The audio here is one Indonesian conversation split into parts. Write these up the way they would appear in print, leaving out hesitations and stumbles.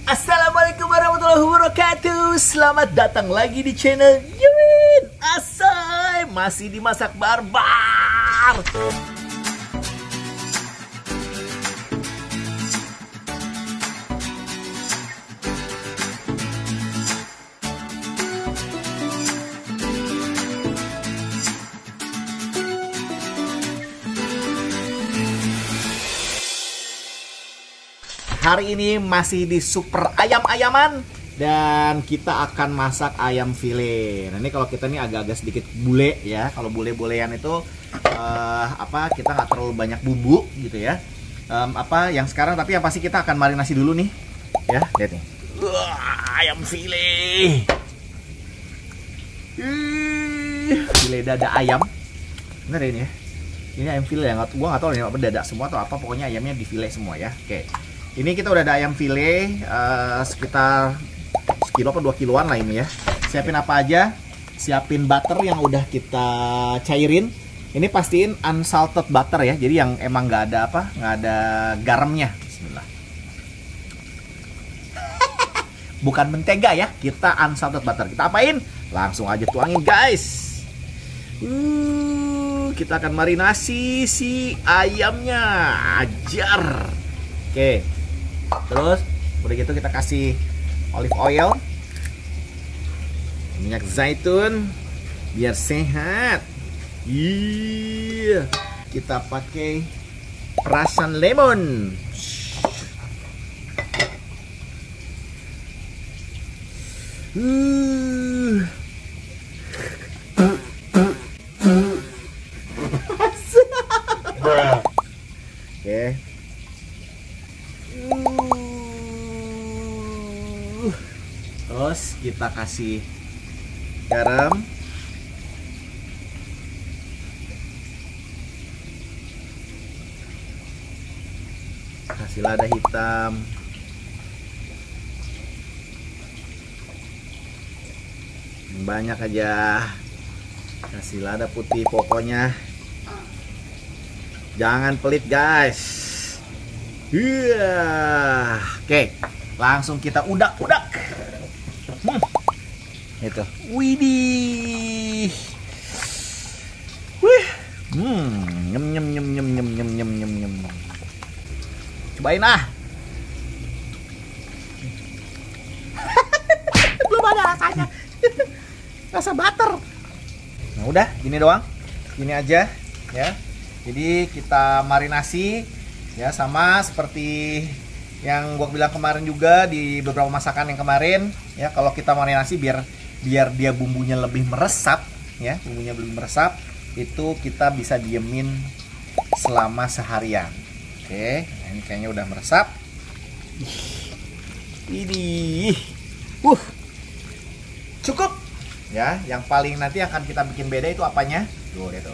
Assalamualaikum warahmatullahi wabarakatuh. Selamat datang lagi di channel Yumin Asai. Masih dimasak barbar. Hari ini masih di super ayam-ayaman dan kita akan masak ayam file. Nah, ini kalau kita nih agak-agak sedikit bule ya. Kalau bule-bulean itu kita nggak terlalu banyak bumbu gitu ya. Yang sekarang tapi yang pasti kita akan marinasi dulu nih. Ya, lihat nih. Ayam file. File dada ayam. Bener ini ya. Ini ayam file ya. Gua nggak tahu nih apa dada semua atau apa. Pokoknya ayamnya di file semua ya. Oke. Ini kita udah ada ayam file sekitar sekilo apa 2 kiloan lah ini ya. Siapin apa aja? Siapin butter yang udah kita cairin. Ini pastiin unsalted butter ya. Jadi yang emang nggak ada garamnya. Bismillah. Bukan mentega ya. Kita unsalted butter. Kita apain? Langsung aja tuangin guys. Kita akan marinasi si ayamnya. Ajar. Oke. Terus udah gitu kita kasih olive oil, minyak zaitun biar sehat. Iya, kita pakai perasan lemon. Oke. Terus kita kasih garam, kasih lada hitam, banyak aja, kasih lada putih, pokoknya jangan pelit guys. Oke, langsung kita udak-udak. Itu. Widih. Wih. Nyem nyem nyem nyem nyem nyem nyem nyem nyem. Cobain ah. Belum ada rasanya. Rasa butter. Nah, udah, gini doang. Gini aja ya. Jadi kita marinasi ya sama seperti yang gua bilang kemarin juga di beberapa masakan yang kemarin ya. Kalau kita marinasi biar dia bumbunya lebih meresap ya, bumbunya lebih meresap, itu kita bisa diemin selama seharian. Oke, nah ini kayaknya udah meresap. Ini cukup ya. Yang paling nanti akan kita bikin beda itu apanya? Tuh, itu.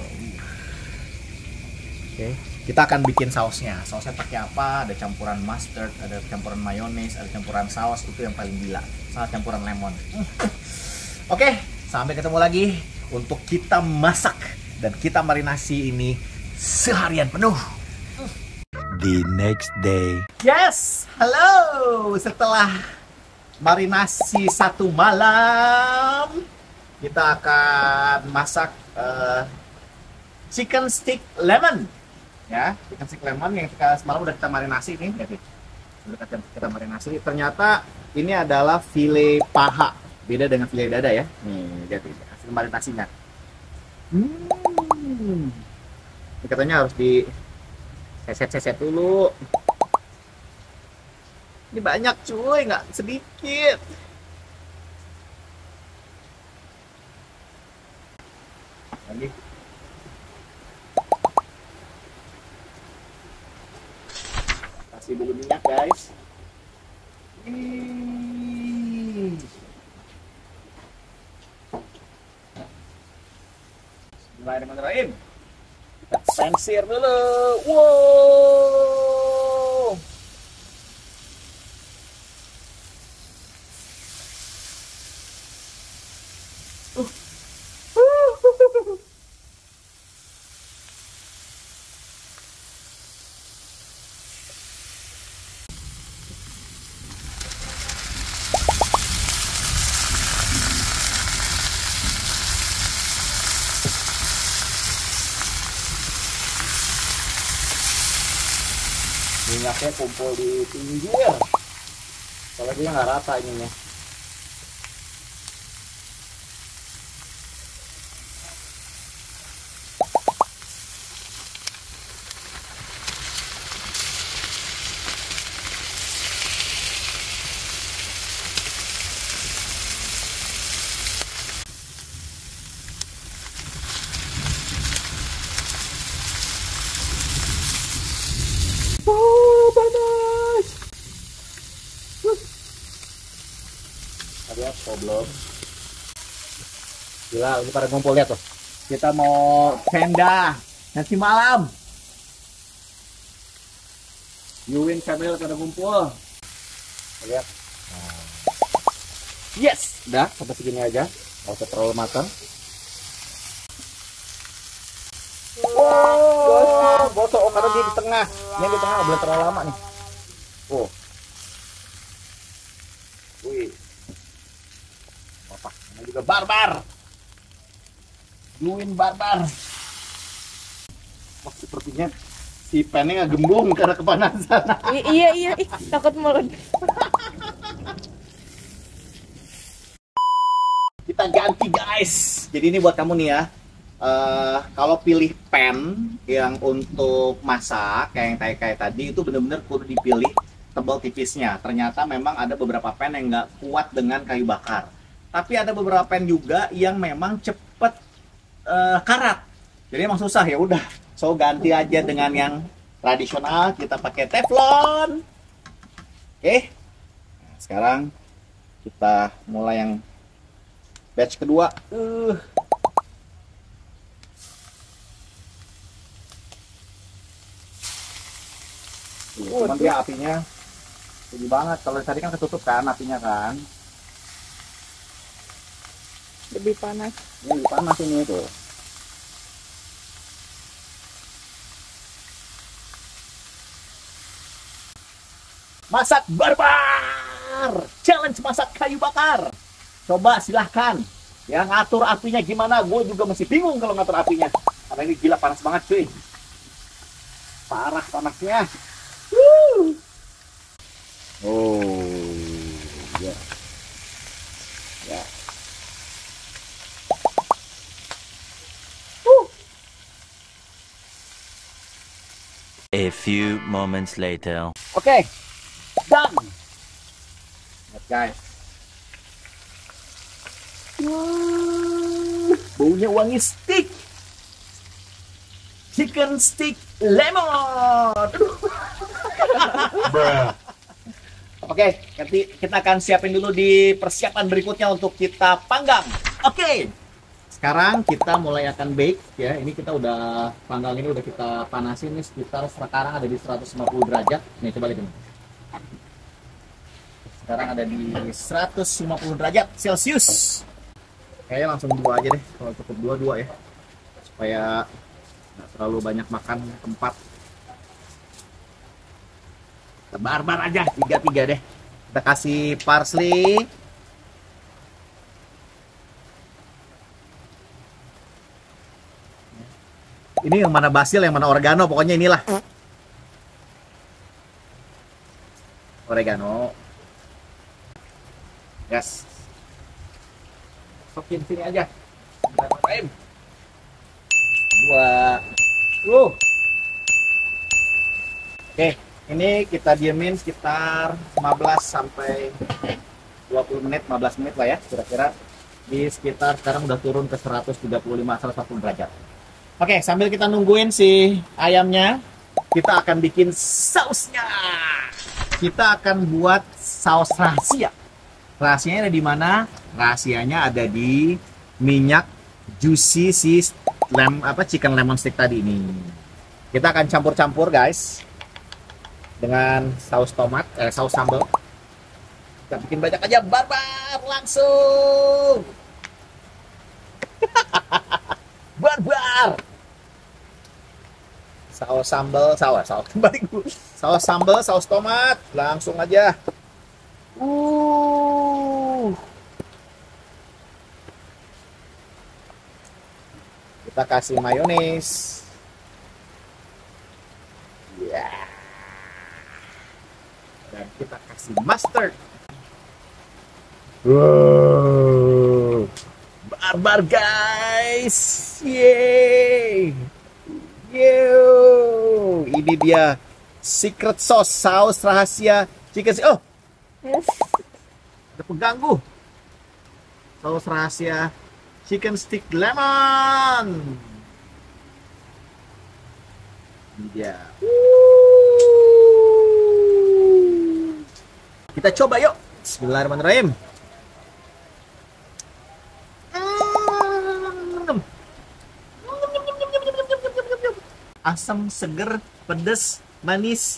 Oke, kita akan bikin sausnya. Sausnya pakai apa? Ada campuran mustard, ada campuran mayones, ada campuran saus, itu yang paling gila. Sama campuran lemon. Oke, sampai ketemu lagi untuk kita masak dan kita marinasi ini seharian penuh. The next day. Yes, halo. Setelah marinasi 1 malam, kita akan masak chicken stick lemon. Ya, chicken stick lemon yang semalam udah kita marinasi nih. Udah kita marinasi. Ternyata ini adalah file paha. Beda dengan file dada ya. Nih, lihat ini hasil marinasinya. Ini katanya harus di seset dulu. Ini banyak cuy, nggak sedikit. Lagi. Kasih dulu minyak guys. Bismillahirrahmanirrahim. Kita sensir dulu. Wow. minyaknya kumpul di pinggir. Kalau dia nggak rata ininya. Panas. Lihat problem. Gila, ini pada ngumpul lihat tuh. Kita mau tenda nanti malam. Yuwin family pada ngumpul. Lihat. Yes, udah sampai segini aja. Nggak usah terlalu matang. Wow, gosok. Oh, karena dia di tengah. Ini di tengah, boleh terlalu lama nih. Oh. Wih. Apa? Ini juga barbar. Yuwin barbar. Oh, sepertinya si pennya ngegembung karena kepanasan. Iya, takut meledak. Kita ganti guys. Jadi ini buat kamu nih ya. Kalau pilih pan yang untuk masak kayak tadi itu benar-benar kudu dipilih tebal tipisnya. Ternyata memang ada beberapa pan yang nggak kuat dengan kayu bakar. Tapi ada beberapa pan juga yang memang cepet karat. Jadi emang susah ya udah. So ganti aja dengan yang tradisional. Kita pakai teflon. Oke. Nah, sekarang kita mulai yang batch kedua. Cuman dia apinya tinggi banget. Kalau tadi kan ketutup kan apinya kan. Lebih panas. Ini lebih panas ini tuh. Masak barbar. Challenge masak kayu bakar. Coba silahkan. Ya ngatur apinya gimana? Gue juga masih bingung kalau ngatur apinya. Karena ini gila panas banget cuy. Parah panasnya. Oh, ya. Ya. A few moments later. Oke. Done. Lihat guys. Baunya wangi stick. Chicken stick lemon. Oke, nanti kita akan siapin dulu di persiapan berikutnya untuk kita panggang. Oke. Sekarang kita mulai akan bake ya. Ini kita udah panggang ini udah kita panasin nih sekitar sekarang ada di 150 derajat. Nih coba lihat ini. Sekarang ada di 150 derajat Celcius. Kayaknya langsung dua aja deh. Kalau cukup dua ya. Supaya nggak terlalu banyak makan tempat. Kita barbar aja 3 deh. Kita kasih parsley. Ini yang mana basil, yang mana oregano, pokoknya inilah. Oregano. Yes. Masukin sini aja. Dua. Oke, ini kita diemin sekitar 15 sampai 20 menit, 15 menit lah ya, kira-kira. Di sekitar sekarang udah turun ke 135-140 derajat. Oke, sambil kita nungguin si ayamnya, kita akan bikin sausnya. Kita akan buat saus rahasia. Rahasianya ada di mana? Rahasianya ada di minyak juicy si chicken lemon stick tadi ini. Kita akan campur-campur guys dengan saus tomat, saus sambal. Kita bikin banyak aja, barbar langsung. Barbar. Saus sambal, saus sambal, saus tomat, langsung aja. Kita kasih mayones. Ya. kasih mustard. Wow, barbar guys, yeay, yo, ini dia secret sauce, saus rahasia chicken. Oh, Yes. ada pengganggu. Saus rahasia chicken stick lemon. Ini dia. Kita coba yuk. Bismillahirrahmanirrahim. Asam, seger, pedes, manis.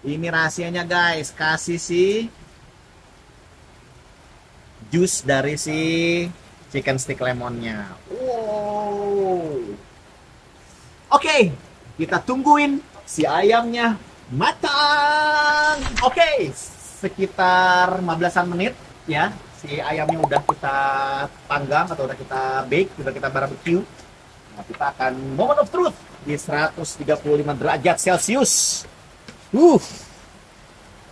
Ini rahasianya guys. Kasih si jus dari si chicken stick lemonnya. Wow. Oke, kita tungguin si ayamnya matang. Oke, sekitar 15-an menit ya. Si ayamnya udah kita panggang atau udah kita bake, udah kita barbecue. Nah, kita akan moment of truth di 135 derajat Celcius.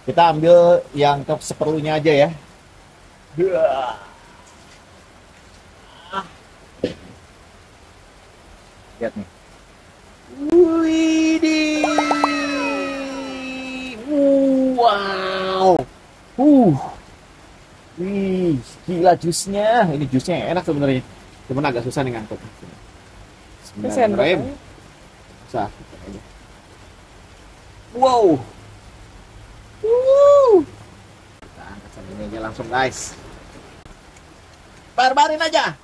Kita ambil yang seperlunya aja ya. Lihat nih. Widih. Wow. Wih, gila jusnya. Ini jusnya enak sebenarnya. Cuman agak susah nih ngangkut. Bismillahirrahmanirrahim. Susah. Wow. Kita angkat sama ini aja langsung guys. Barbarin aja.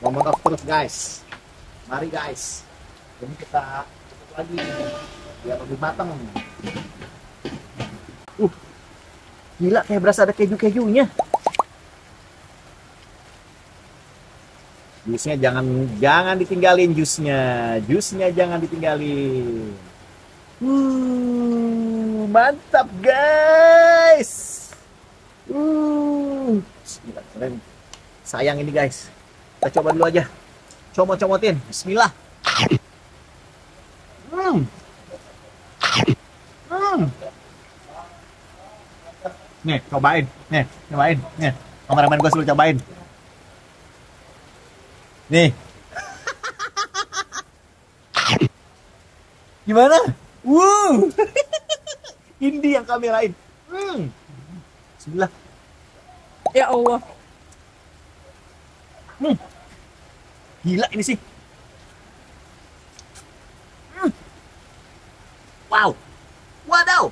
Moment of truth guys. Mari guys. Ini kita tutup lagi biar lebih matang. Gila kayak berasa ada keju-kejunya. Jusnya jangan ditinggalin jusnya. Jusnya jangan ditinggalin. Mantap guys. Bismillah. Sayang ini guys. Kita coba dulu aja. Comot-comotin. Bismillah. Nih, cobain. Nih, cobain. Nih, kameramen gue suruh cobain. Nih. Gimana? Ini yang kamerain. Bismillah. Ya Allah. Gila ini sih. Wow. Wadaw.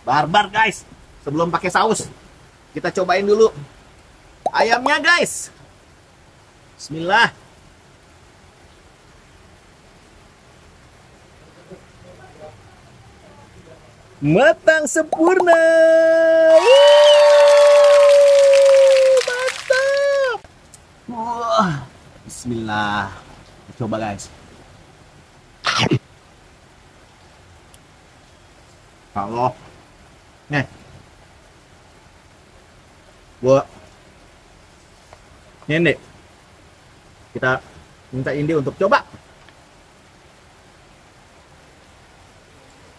Barbar guys. Sebelum pakai saus, kita cobain dulu ayamnya guys. Bismillah. Matang sempurna. Mantap. Wah. Bismillah. Coba guys. Kalau nih, ini kita minta Indi untuk coba.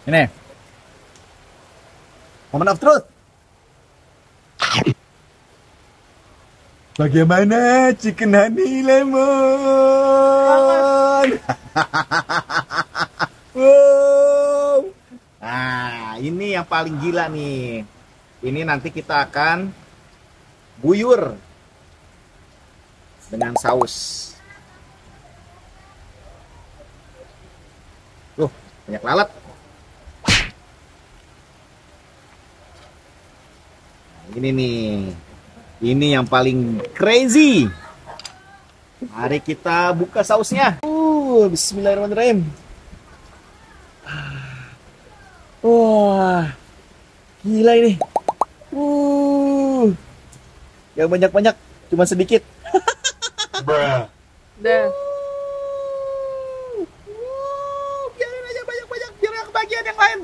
Ini moment of truth. Bagaimana chicken honey lemon? Wow. Nah, ini yang paling gila nih. Ini nanti kita akan guyur dengan saus. Banyak lalat. Nah, ini nih. Ini yang paling crazy. Mari kita buka sausnya. Bismillahirrahmanirrahim. Wah, gila ini. Yang banyak-banyak, cuma sedikit. Dah. Biarin aja banyak-banyak, biar yang kebagian yang lain.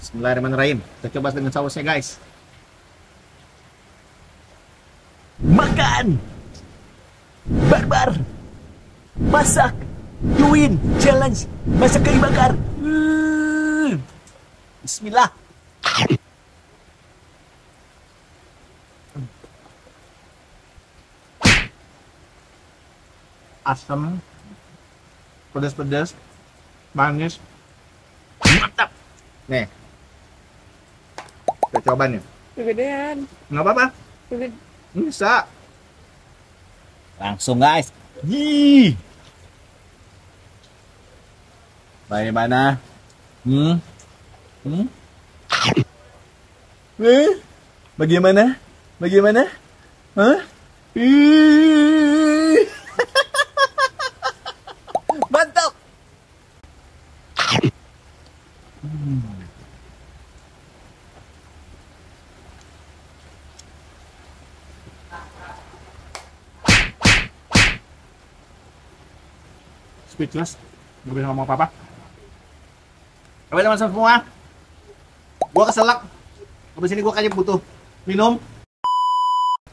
Bismillahirrahmanirrahim. Kita coba dengan sausnya guys. Makan. barbar. Masak Yuin challenge masak kayu bakar. Bismillah. Asam, pedas-pedas, manis, mantap. Nih, kita coba nih. Kegedean. Nggak apa-apa, Kegede. bisa. Langsung guys. Ih. Bagaimana? Bagaimana? Bagaimana? Hah? Mantap. Speechless, nggak bisa ngomong apa-apa. Oke teman-teman semua, gua keselak. Habis ini gua kayaknya butuh minum.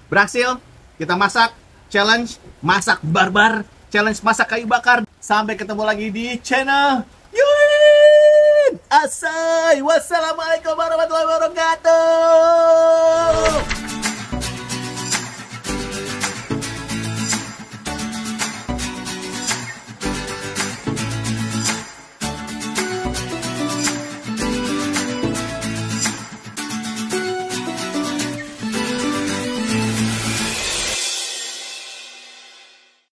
Berhasil, kita masak challenge masak barbar, challenge masak kayu bakar. Sampai ketemu lagi di channel Yuin Asai. Wassalamualaikum warahmatullahi wabarakatuh.